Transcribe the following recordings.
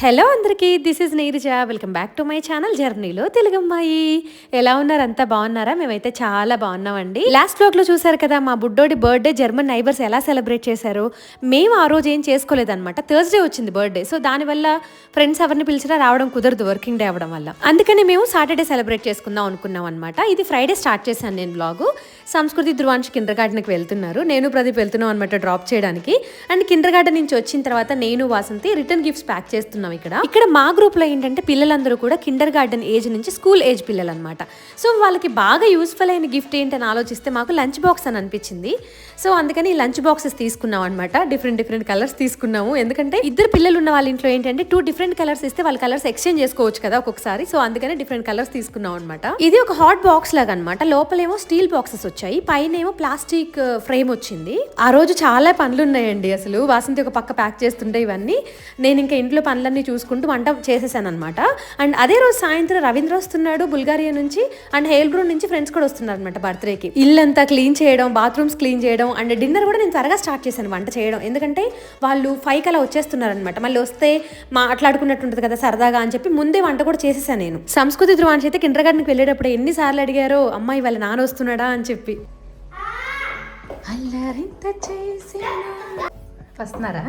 Hello అందరికీ, this is Neeraja. Welcome back to my channel జర్నీలో తెలుగమ్మాయి. ఎలా ఉన్నారు? అంతా బాగున్నారా? మేమైతే చాలా బాగున్నామండి. లాస్ట్ వ్లాగ్ లో చూసారు కదా మా బుడ్డోడి బర్త్డే జర్మన్ నైబర్స్ ఎలా సెలబ్రేట్ చేశారు. మేము ఆ రోజు ఏం చేసుకోలేదన్నమాట. థర్స్డే వచ్చింది బర్త్డే. సో దానివల్ల ఫ్రెండ్స్ ఎవరిని పిలిచినా రావడం కుదరదు, వర్కింగ్ డే అవ్వడం వల్ల. అందుకని మేము సాటర్డే సెలబ్రేట్ చేసుకుందాం అనుకున్నాం అనమాట. ఇది ఫ్రైడే స్టార్ట్ చేశాను నేను వ్లాగ్. సంస్కృతి ధృవాంశ్ కిండర్ గార్డెన్కి వెళ్తున్నారు, నేను ప్రదీప్ వెళ్తున్నాం అనమాట డ్రాప్ చేయడానికి. అండ్ కిండర్ గార్డెన్ నుంచి వచ్చిన తర్వాత నేను వాసంతి రిటర్న్ గిఫ్ట్స్ ప్యాక్ చేస్తున్నాం. ఇక్కడ మా గ్రూప్ లో ఏంటంటే పిల్లలందరూ కూడా కిండర్ గార్డెన్ ఏజ్ నుంచి స్కూల్ ఏజ్ పిల్లలు అనమాట. సో వాళ్ళకి బాగా యూస్ఫుల్ అయిన గిఫ్ట్ ఏంటని ఆలోచిస్తే మాకు లంచ్ బాక్స్ అని అనిపించింది. సో అందుకని లంచ్ బాక్సెస్ తీసుకున్నాం అనమాట. డిఫరెంట్ కలర్స్ తీసుకున్నాము. ఎందుకంటే ఇద్దరు పిల్లలు ఉన్న వాళ్ళ ఇంట్లో ఏంటంటే 2 డిఫరెంట్ కలర్స్ ఇస్తే వాళ్ళ కలర్స్ ఎక్స్చేంజ్ చేసుకోవచ్చు కదా ఒక్కొక్కసారి. సో అందుకని డిఫరెంట్ కలర్స్ తీసుకున్నాం అనమాట. ఇది ఒక హాట్ బాక్స్ లాగా అనమాట. లోపలేమో స్టీల్ బాక్సెస్ వచ్చాయి, పైన ఏమో ప్లాస్టిక్ ఫ్రేమ్ వచ్చింది. ఆ రోజు చాలా పనులు ఉన్నాయండి. అసలు వాసంతి ఒక పక్క ప్యాక్ చేస్తుంటే ఇవన్నీ నేను ఇంకా ఇంట్లో పనులన్నీ చూసుకుంటూ వంట చేసేసాను అనమాట. అండ్ అదే రోజు సాయంత్రం రవీంద్ర వస్తున్నాడు బుల్గారియా నుంచి, అండ్ హేల్బ్రూన్ నుంచి ఫ్రెండ్స్ కూడా వస్తున్నారు అనమాట బర్త్డేకి. ఇల్లంతా క్లీన్ చేయడం, బాత్రూమ్స్ క్లీన్ చేయడం, అండ్ డిన్నర్ కూడా నేను త్వరగా స్టార్ట్ చేశాను వంట చేయడం. ఎందుకంటే వాళ్ళు 5 కల్లా వచ్చేస్తున్నారు అనమాట. మళ్ళీ వస్తే మాట్లాడుకున్నట్టు ఉంటుంది కదా సరదాగా అని చెప్పి ముందే వంట కూడా చేసేసాను నేను. సంస్కృతి ధృవాంశ్ అయితే కిండర్ గార్డెన్కి వెళ్ళేటప్పుడు ఎన్నిసార్లు అడిగారో అమ్మాయి వాళ్ళ నాన్న వస్తున్నాడా అని చెప్పి. వస్తున్నారా?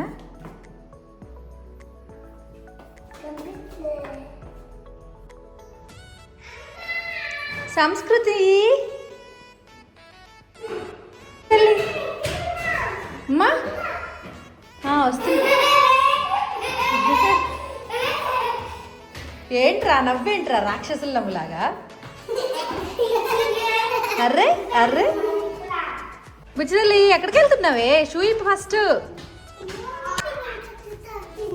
సంస్కృతి అమ్మా వస్తుంది. ఏంట్రా నవ్వేంట్రా రాక్షసుల నవ్వులాగా? అర్రే అర్రే బుజ్జితల్లి ఎక్కడికి వెళ్తున్నావే? షూ ఇప్పు ఫస్ట్.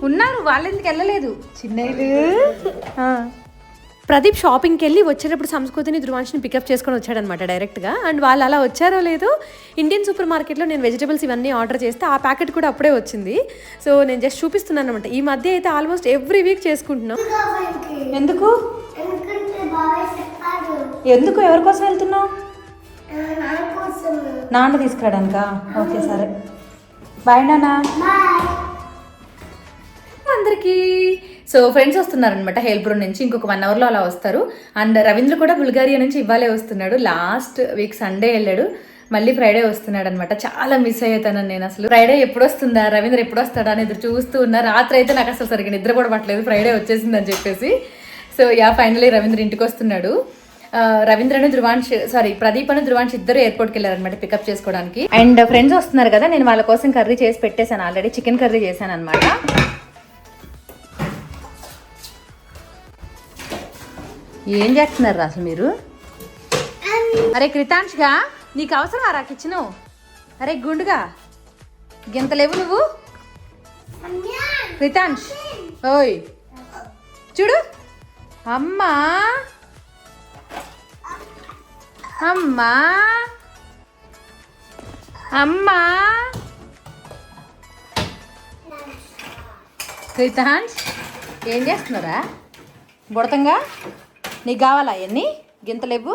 ఉన్నారు వాళ్ళు, ఎందుకు వెళ్ళలేదు చిన్నయ్యలు? ప్రదీప్ షాపింగ్కి వెళ్ళి వచ్చేటప్పుడు సంస్కృతిని ధృవాంశిని పికప్ చేసుకొని వచ్చాడనమాట డైరెక్ట్గా. అండ్ వాళ్ళు అలా వచ్చారో లేదో ఇండియన్ సూపర్ మార్కెట్లో నేను వెజిటబుల్స్ ఇవన్నీ ఆర్డర్ చేస్తే ఆ ప్యాకెట్ కూడా అప్పుడే వచ్చింది. సో నేను జస్ట్ చూపిస్తున్నాను అనమాట. ఈ మధ్య అయితే ఆల్మోస్ట్ ఎవ్రీ వీక్ చేసుకుంటున్నాం. ఎందుకు ఎందుకు ఎవరి కోసం వెళ్తున్నావు? నాన్న తీసుకురాడానికా? ఓకే సరే, బాయ్ నాన్న అందరికీ. సో ఫ్రెండ్స్ వస్తున్నారనమాట హేల్బ్రూన్ నుంచి, ఇంకొక 1 అవర్లో అలా వస్తారు. అండ్ రవీంద్ర కూడా బుల్గారియా నుంచి ఇవ్వాలే వస్తున్నాడు. లాస్ట్ వీక్ సండే వెళ్ళాడు, మళ్ళీ ఫ్రైడే వస్తున్నాడు అనమాట. చాలా మిస్ అయ్యేతాను నేను. అసలు ఫ్రైడే ఎప్పుడు వస్తుందా, రవీంద్ర ఎప్పుడు వస్తాడా అని ఎదురు చూస్తూ ఉన్నా. రాత్రి అయితే నాకు అసలు సరిగ్గా నిద్ర కూడా పట్టలేదు, ఫ్రైడే వచ్చేసిందని చెప్పేసి. సో ఫైనలీ రవీంద్ర ఇంటికి వస్తున్నాడు. ప్రదీప్ అని ధృవాంశ్ ఇద్దరు ఎయిర్పోర్ట్కి వెళ్ళారనమాట పికప్ చేసుకోవడానికి. అండ్ ఫ్రెండ్స్ వస్తున్నారు కదా, నేను వాళ్ళ కోసం కర్రీ చేసి పెట్టేశాను ఆల్రెడీ. చికెన్ కర్రీ చేశాను అనమాట. ఏం చేస్తున్నారు అసలు మీరు? అరే కృతాంష్గా నీకు అవసరమా రా కిచెను? అరే గుండుగా గింత లేవు నువ్వు. కృతాంష్ ఓయ్ చూడు, అమ్మా అమ్మా అమ్మా. కృతాంష్ ఏం చేస్తున్నారా? బుడతంగా నీకు కావాలా అవన్నీ? గింతలేవు.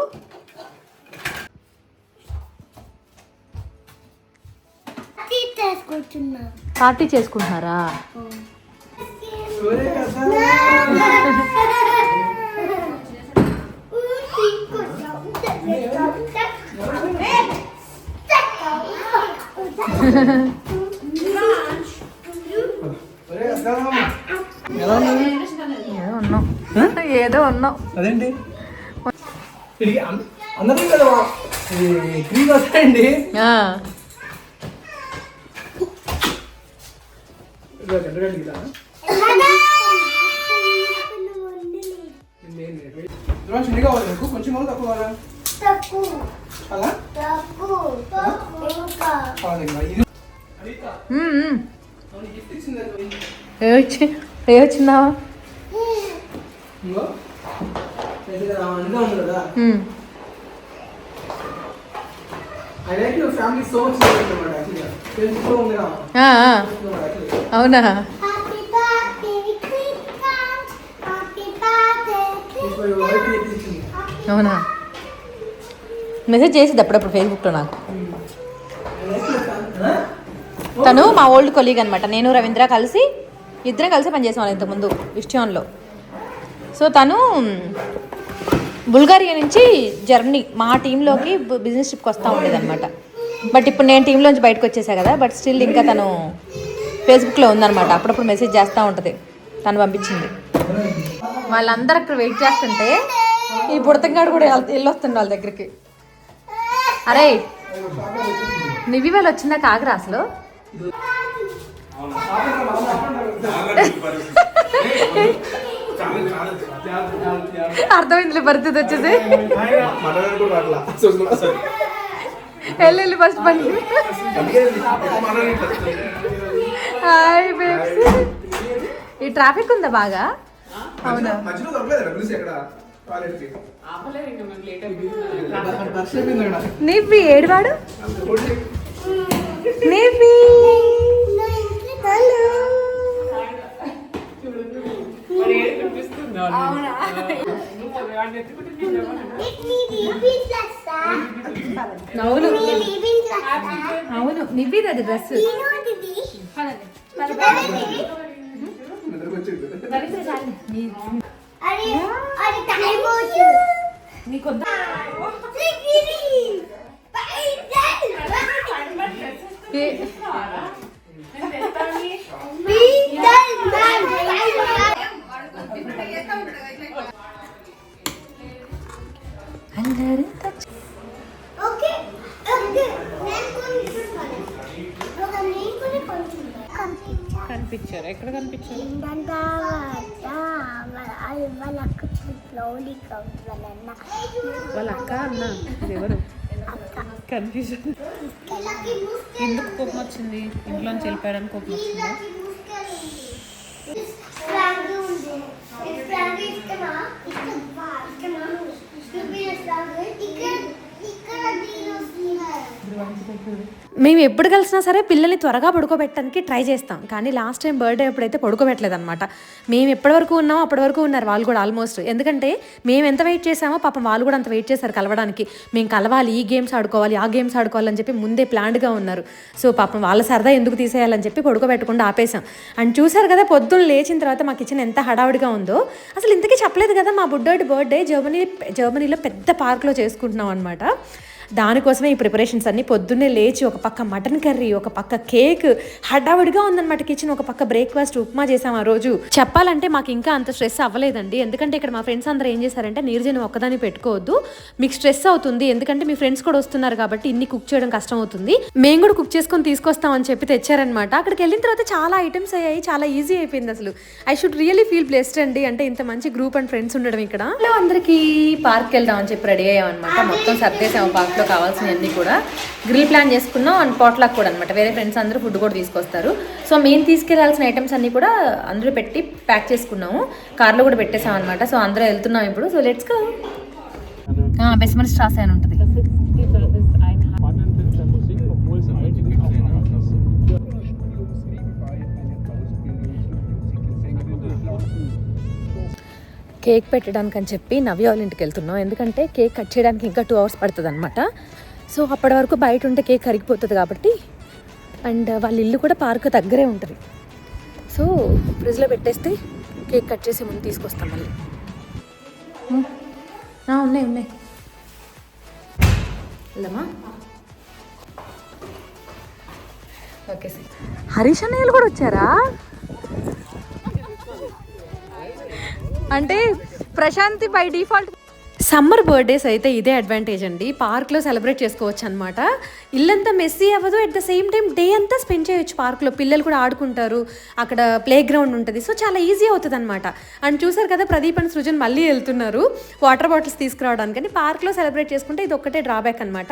పార్టీ చేసుకుంటున్నారా? ఏదో ఉన్నావు అదేంటి అందరం కదా క్రీమ్ వస్తాయండి. కొంచెం తక్కువ ఏ వచ్చిందావా? అవునా? అవునా? మెసేజ్ చేసేది అప్పుడప్పుడు ఫేస్బుక్లో నాకు. తను మా ఓల్డ్ కొలీగ్ అనమాట. నేను రవీంద్ర కలిసి ఇద్దరం కలిసి పనిచేసాం వాళ్ళు ఇంతకుముందు ఇస్టియాన్లో. సో తను బుల్గారియా నుంచి జర్మనీ మా టీంలోకి బిజినెస్ ట్రిప్కి వస్తూ ఉండేది అనమాట. బట్ ఇప్పుడు నేను టీంలోంచి బయటకు వచ్చేసా కదా, బట్ స్టిల్ ఇంకా తను ఫేస్బుక్లో ఉందన్నమాట. అప్పుడప్పుడు మెసేజ్ చేస్తూ ఉంటుంది, తను పంపించింది. వాళ్ళందరూ అక్కడ వెయిట్ చేస్తుంటే ఈ బుడతంగాడు కూడా వెళ్ళొస్తుండే వాళ్ళ దగ్గరికి. అరే నివి వాళ్ళు వచ్చిందా కాకరా అసలు? అర్థమైందిలే పరిస్థితి వచ్చేసి. వెళ్ళి ఫస్ట్ పని. Hi babes. ఈ ట్రాఫిక్ ఉందా బాగా? అవునా? నివ్వి ఏడువాడు. నివ్వి హలో. అవును అవును నివ్విది అది డ్రెస్. కనిపించారు? ఎక్కడ కనిపించారు? వాళ్ళ అక్క అన్న ఎవరు? కన్ఫ్యూజన్. ఎందుకు కోపం వచ్చింది? ఇంట్లోంచి వెళ్ళిపోయాడని కోపం వచ్చిందా? మేము ఎప్పుడు కలిసినా సరే పిల్లల్ని త్వరగా పడుకోబెట్టడానికి ట్రై చేస్తాం, కానీ లాస్ట్ టైం బర్త్డే ఎప్పుడైతే పడుకోబెట్టలేదు అనమాట. మేము ఎప్పటి వరకు ఉన్నామో అప్పటి వరకు ఉన్నారు వాళ్ళు కూడా ఆల్మోస్ట్. ఎందుకంటే మేము ఎంత వెయిట్ చేసామో పాపం వాళ్ళు కూడా అంత వెయిట్ చేశారు కలవడానికి. మేము కలవాలి, ఈ గేమ్స్ ఆడుకోవాలి, ఆ గేమ్స్ ఆడుకోవాలని చెప్పి ముందే ప్లాన్డ్గా ఉన్నారు. సో పాపం వాళ్ళ సరదా ఎందుకు తీసేయాలని చెప్పి పడుకోబెట్టకుండా ఆపేసాం. అండ్ చూసారు కదా పొద్దున్న లేచిన తర్వాత మా కిచెన్ ఎంత హడావుడిగా ఉందో. అసలు ఇంతకీ చెప్పలేదు కదా, మా బుడ్డోడి బర్త్డే జర్మనీలో పెద్ద పార్క్లో చేసుకుంటున్నాం అనమాట. దానికోసమే ఈ ప్రిపరేషన్స్ అన్నీ. పొద్దున్నే లేచి ఒక పక్క మటన్ కర్రీ, ఒక పక్క కేక్, హడావుడిగా ఉందన్నమాట కిచెన్. ఒక పక్క బ్రేక్ఫాస్ట్ ఉప్మా చేసాం ఆ రోజు. చెప్పాలంటే మాకు ఇంకా అంత స్ట్రెస్ అవ్వలేదండి, ఎందుకంటే ఇక్కడ మా ఫ్రెండ్స్ అందరూ ఏం చేశారంటే, నీరజను ఒక్కదాన్ని పెట్టుకోవద్దు, మీకు స్ట్రెస్ అవుతుంది, ఎందుకంటే మీ ఫ్రెండ్స్ కూడా వస్తున్నారు కాబట్టి ఇన్ని కుక్ చేయడం కష్టం అవుతుంది, మేము కూడా కుక్ చేసుకొని తీసుకొస్తామని చెప్పి తెచ్చారనమాట. అక్కడికి వెళ్ళిన తర్వాత చాలా ఐటమ్స్ అయ్యాయి, చాలా ఈజీ అయిపోయింది. అసలు I should really feel blessed అండి, అంటే ఇంత మంచి గ్రూప్ అండ్ ఫ్రెండ్స్ ఉండడం ఇక్కడ. అందరికీ పార్క్ వెళ్దాం అని చెప్పి రెడీ అయ్యామన్నమాట. మొత్తం సర్దేశాము పార్క్ లో కావాల్సినవన్నీ కూడా. గ్రిల్ ప్లాన్ చేసుకున్నాం అండ్ పాట్లాక్ కూడా అనమాట. వేరే ఫ్రెండ్స్ అందరూ ఫుడ్ కూడా తీసుకొస్తారు. సో మేము తీసుకెళ్లాల్సిన ఐటమ్స్ అన్ని కూడా అందరూ పెట్టి ప్యాక్ చేసుకున్నాము, కార్లో కూడా పెట్టేసాం అనమాట. సో అందరూ వెళ్తున్నాం ఇప్పుడు. So let's go. Bessemer straws అని ఉంటుంది. కేక్ పెట్టడానికి అని చెప్పి నవ్య వాళ్ళ ఇంటికి వెళ్తున్నాం, ఎందుకంటే కేక్ కట్ చేయడానికి ఇంకా 2 hours పడుతుంది అనమాట. సో అప్పటి వరకు బయట ఉంటే కేక్ కరిగిపోతుంది కాబట్టి. అండ్ వాళ్ళ ఇల్లు కూడా పార్క్ దగ్గరే ఉంటుంది. సో ఫ్రిడ్జ్లో పెట్టేస్తే కేక్ కట్ చేసి ముందు తీసుకొస్తాం మళ్ళీ. ఉన్నాయి వెళ్దామా? Okay sir. హరీష్ అన్నయ్యలు కూడా వచ్చారా? అంటే Prashanti by default. Summer birthdays అయితే ఇదే అడ్వాంటేజ్ అండి, పార్క్లో సెలబ్రేట్ చేసుకోవచ్చు అనమాట. ఇల్లంతా మెస్సీ అవ్వదు, at the same time day అంతా స్పెండ్ చేయొచ్చు పార్క్లో. పిల్లలు కూడా ఆడుకుంటారు, అక్కడ ప్లే గ్రౌండ్ ఉంటుంది. సో చాలా ఈజీ అవుతుంది అనమాట. అండ్ చూసారు కదా ప్రదీప్ అండ్ సృజన్ మళ్ళీ వెళ్తున్నారు వాటర్ బాటిల్స్ తీసుకురావడానికి. కానీ పార్క్లో సెలబ్రేట్ చేసుకుంటే ఇది ఒక్కటే డ్రాబ్యాక్ అనమాట.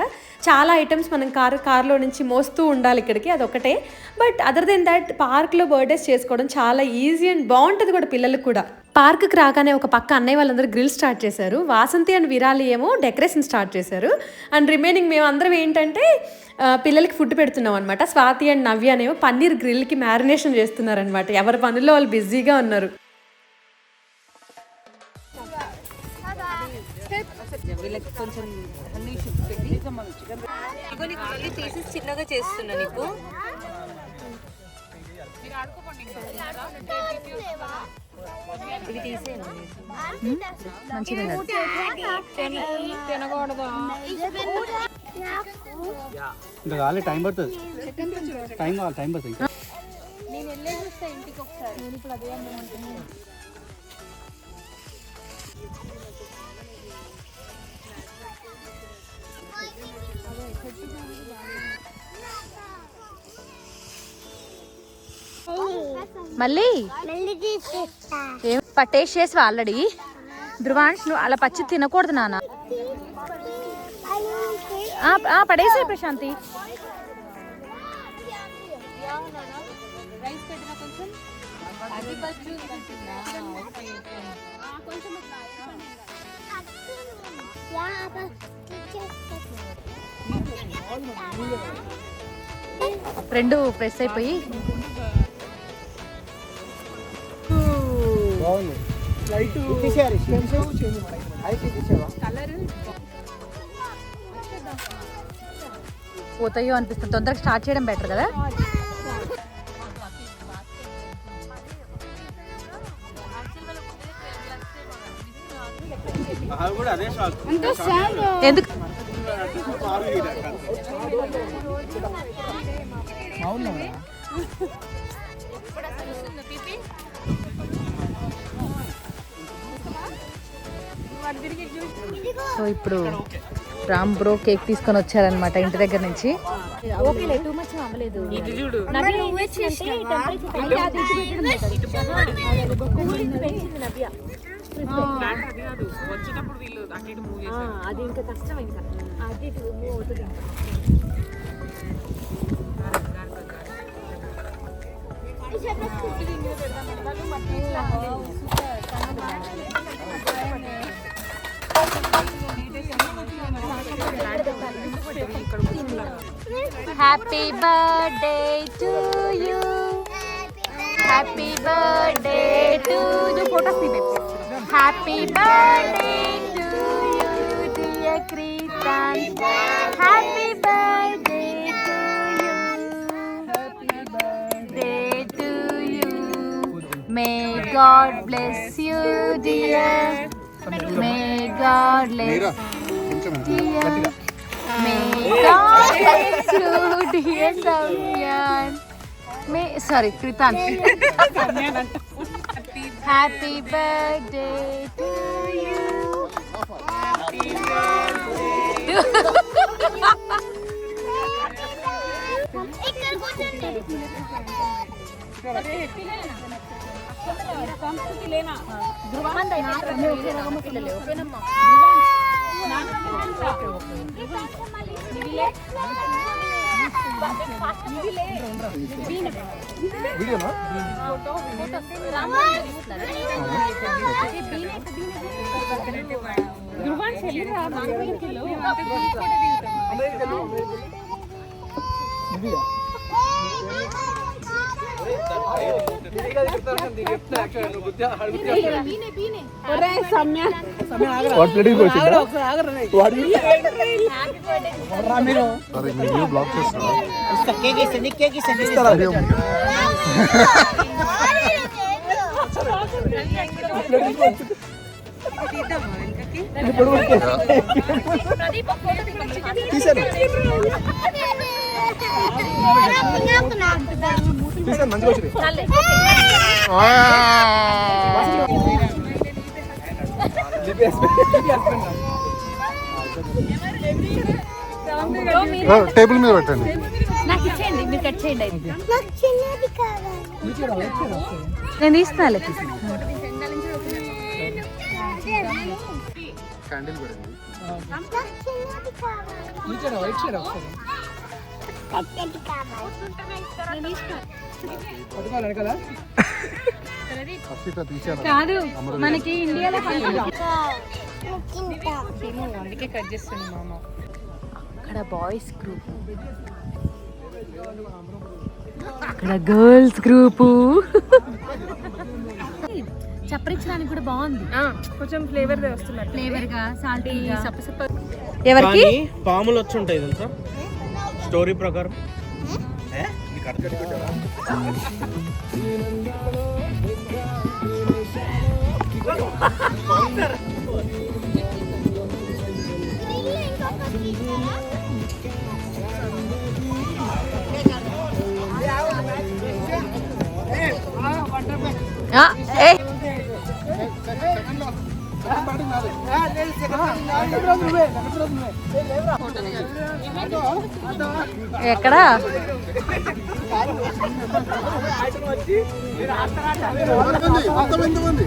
చాలా ఐటమ్స్ మనం కార్లో నుంచి మోస్తూ ఉండాలి ఇక్కడికి, అదొక్కటే. బట్ అదర్ దెన్ దట్ పార్క్లో బర్త్డేస్ చేసుకోవడం చాలా ఈజీ అండ్ బాగుంటుంది కూడా పిల్లలకు కూడా. పార్క్కి రాగానే ఒక పక్క అన్నయ్య వాళ్ళందరూ గ్రిల్ స్టార్ట్ చేశారు, వాసంతి అండ్ విరాలి ఏమో డెకరేషన్ స్టార్ట్ చేశారు. అండ్ రిమైనింగ్ మేము అందరం ఏంటంటే పిల్లలకి ఫుడ్ పెడుతున్నాం అనమాట. స్వాతి అండ్ నవ్య అనేమో పన్నీర్ గ్రిల్కి మ్యారినేషన్ చేస్తున్నారనమాట. ఎవరి పనుల్లో వాళ్ళు బిజీగా ఉన్నారు. చిన్నగా చేస్తున్నా నీకు. ఇవి తీసేయండి మంచిగా ఇంకా కాలే టైం పడుతుంది టైం పడుతుంది నేను వెళ్ళేసి వస్తా ఇంటికి ఒకసారి. నేను ఇప్పుడు అదే అనుకుంటున్నాను. మళ్ళీ ఏం పట్టేసి చేసి ఆల్రెడీ. ధ్రువాంశ్ నువ్వు అలా పచ్చి తినకూడదు నాన్న. పడేసే ప్రశాంతి. రెండు ప్రెస్ అయిపోయి పోతాయో అనిపిస్తుంది. తొందరగా స్టార్ట్ చేయడం బెటర్ కదా. ఎందుకు సో ఇప్పుడు రామ్ బ్రో కేక్ తీసుకొని వచ్చారనమాట ఇంటి దగ్గర నుంచి. ఓకేలే టూ మచ్ అవ్వలేదు. అది ఇంకా కష్టం. ఇంకా అది మూవ్ అవుతుంది. Happy birthday to you, happy birthday to you. Photos happy birthday to you dear Kristen, happy birthday to you, happy birthday to you. May God bless you dear, may God bless dear, may God bless you dear Samyan. May sorry Kritan. Happy birthday to you. Happy birthday. ఇక్కడ కూర్చోండి. అరే పిల్లలేనా సంస్కృతి లేనా ధ్రువాన్ పిల్లలే ఓకేనమ్మా. Table మీద పెట్టండి. నాకు ఇచ్చేయండి, మీరు కట్ చేయండి. నేను తీస్తాను. క్యాండిల్ పెట్టండి. కాదు మనకి ఇండియాలో అందుకే కట్ చేస్తుంది మామ. అక్కడ బాయ్స్ గ్రూప్, అక్కడ గర్ల్స్ గ్రూపు. చప్పరించడానికి కూడా బాగుంది. కొంచెం ఫ్లేవర్ వస్తున్నారు. ఫ్లేవర్ గా సాల్టీ సప్ప. ఎవరికి పాములు వచ్చి ఉంటాయి తెలుసా స్టోరీ ప్రకారం. ఎక్కడా ఎంతమంది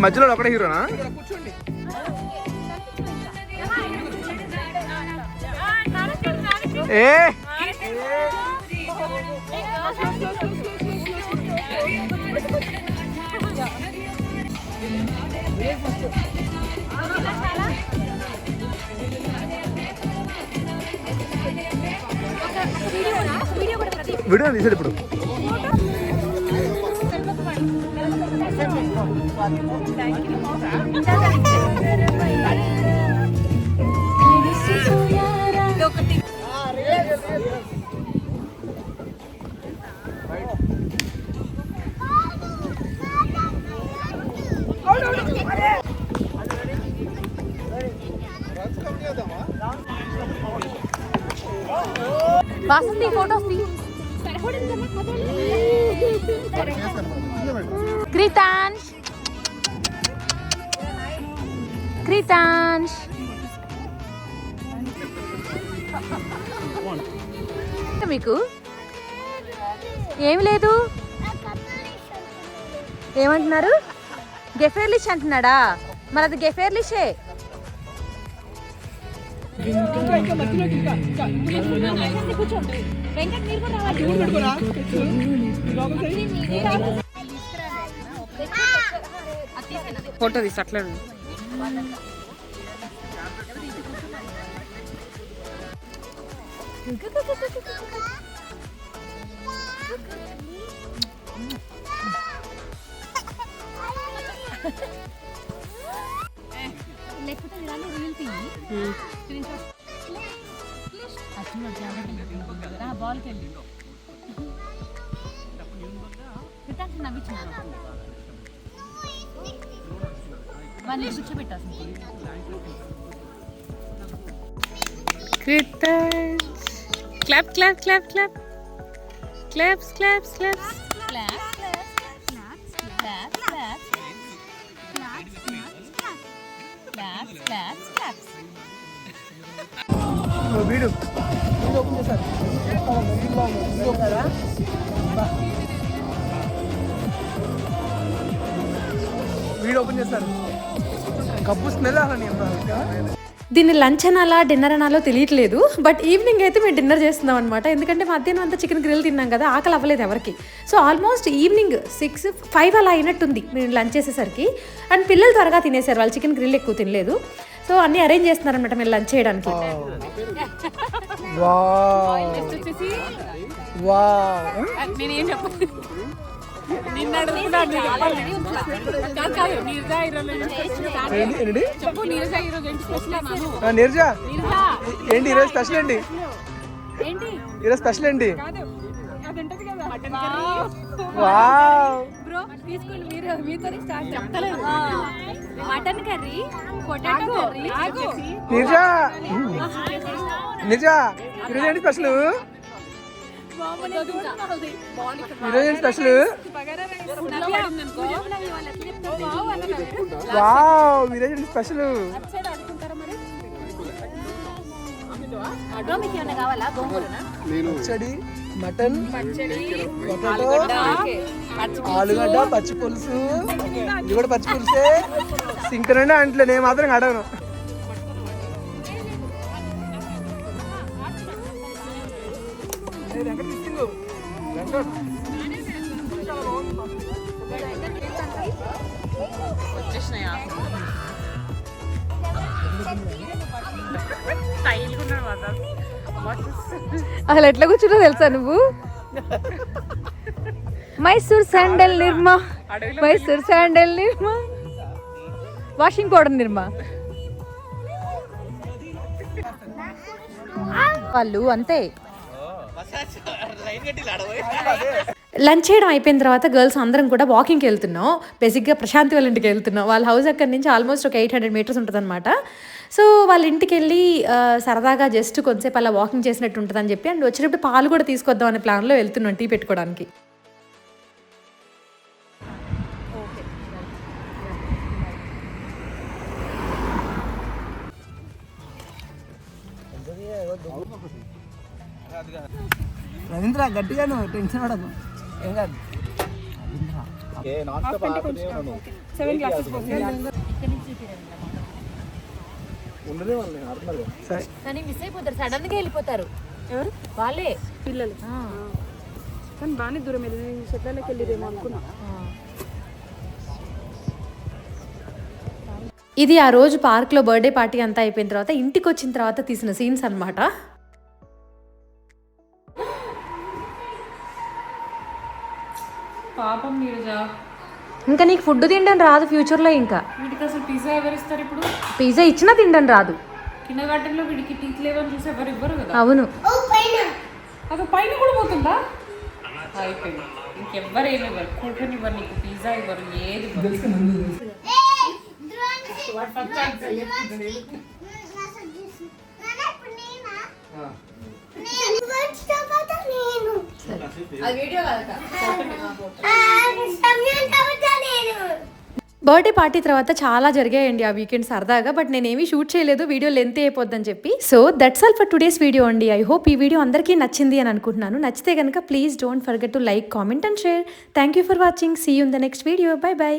మధ్యలో ఒకటే హీరోనా? ఏ వీడియో తీసాడు ఇప్పుడు. వాసంతి ఫోటోస్ క్రితాంష్ క్రితాంష్ మీకు ఏమి లేదు ఏమంటున్నారు? గెఫేర్లిష్ అంటున్నాడా? మరి అది గెఫేర్లిషే. ఫోటో తీసి అట్లా లేకపోతే రీల్ తీయి బాల్కి వెళ్ళి నవ్వించిన వాళ్ళని కూర్చోబెట్టాల్సింది. Clap clap clap clap claps claps claps వీడు వీడియో ఓపెన్ చేస్తారు. కప్పు స్మెల్ అలా. దీన్ని లంచ్ అనాలా డిన్నర్ అనాలో తెలియట్లేదు. బట్ ఈవినింగ్ అయితే మేము డిన్నర్ చేస్తున్నాం అనమాట. ఎందుకంటే మధ్యాహ్నం అంతా చికెన్ గ్రిల్ తిన్నాం కదా, ఆకలి అవ్వలేదు ఎవరికి. సో ఆల్మోస్ట్ ఈవినింగ్ 6-5 అలా అయినట్టుంది మేము లంచ్ చేసేసరికి. అండ్ పిల్లలు త్వరగా తినేసారు, వాళ్ళు చికెన్ గ్రిల్ ఎక్కువ తినలేదు. సో అన్నీ అరేంజ్ చేస్తున్నారనమాట మేము లంచ్ చేయడానికి. నేనేం చెప్పాలి, నిన్న అడుగుతున్నాను చెప్పు. నీరజ ఈరోజు ఏంటి స్పెషల్? నీరజ ఏంటి ఈరోజు స్పెషల్ ఏంటి? ఈరోజు స్పెషల్ ఏంటి? Mutton curry, potato curry. Neeraja నిజ ఈరోజు ఏంటి స్పెషల్? ఈరోజు ఏంటి స్పెషల్? వావ్, ఈరోజు ఏంటి స్పెషల్? పచ్చడి, మటన్, పొటాటో, ఆలుగడ్డ, పచ్చి పులుసు. ఇది కూడా పచ్చి పులుసే. సింకరండి అంటలే, నేను మాత్రం అడగను. వచ్చేసినాయా స్టైల్గా ఉన్నాడు అసలు ఎట్లా కూర్చుంటో తెలుసా నువ్వు? మైసూర్ శాండల్ నిర్మా, మైసూర్ శాండల్ నిర్మా, వాషింగ్ పౌడర్ నిర్మా. వాళ్ళు అంతే. లంచ్ చేయడం అయిపోయిన తర్వాత గర్ల్స్ అందరం కూడా వాకింగ్కి వెళ్తున్నాం. బేసిక్గా ప్రశాంతి వాళ్ళ ఇంటికి వెళ్తున్నాం. వాళ్ళ హౌస్ అక్కడి నుంచి ఆల్మోస్ట్ ఒక 800 meters ఉంటుంది అనమాట. సో వాళ్ళ ఇంటికి వెళ్ళి సరదాగా జస్ట్ కొంతసేపు అలా వాకింగ్ చేసినట్టు ఉంటుందని చెప్పి అండ్ వచ్చేటప్పుడు పాలు కూడా తీసుకొద్దాం అనే ప్లాన్లో వెళ్తున్నాం టీ పెట్టుకోవడానికి. రవీంద్ర గట్టిగాను టెన్షన్ పడదు, ఏం కాదు. కానీ మిస్ అయిపోతారు, సడన్ గా వెళ్ళిపోతారు. ఎవరు? వాళ్ళే పిల్లలు. కానీ బాగానే దూరం వెళ్ళి చెట్లకి వెళ్ళిరేమో అనుకున్నా. ఇది ఆ రోజు పార్క్లో బర్త్డే పార్టీ అంతా అయిపోయిన తర్వాత ఇంటికి వచ్చిన తర్వాత తీసిన సీన్స్ అనమాట. పాపం నీరజా, ఇంకా నీకు ఫుడ్ తినడం రాదు ఫ్యూచర్లో. ఇంకా వీడికి అసలు పిజ్జా ఎవరు ఇస్తారు ఇప్పుడు? పిజ్జా ఇచ్చినా తినడం రాదు. కింద గార్డెన్లో వీడికి టీత్ లేవని చూసి ఎవరు ఇవ్వరు కదా. అవును. అది పైన కూడా పోతుందా? అయిపోయింది. ఇంకెవ్వరు ఏమి ఇవ్వరు, కూర్చొని ఇవ్వరు, నీకు పిజ్జా ఇవ్వరు, ఏది ఇవ్వరు. బర్త్డే పార్టీ తర్వాత చాలా జరిగాయండి ఆ వీకెండ్ సరదాగా. బట్ నేనేమీ షూట్ చేయలేదు, వీడియో లెంత్ అయిపోద్దని చెప్పి. So that's all for today's video అండి. ఐ హోప్ ఈ వీడియో అందరికీ నచ్చింది అని అనుకుంటున్నాను. నచ్చితే కనుక please don't forget to like, comment and share. Thank you for watching. See you in the next video. Bye by.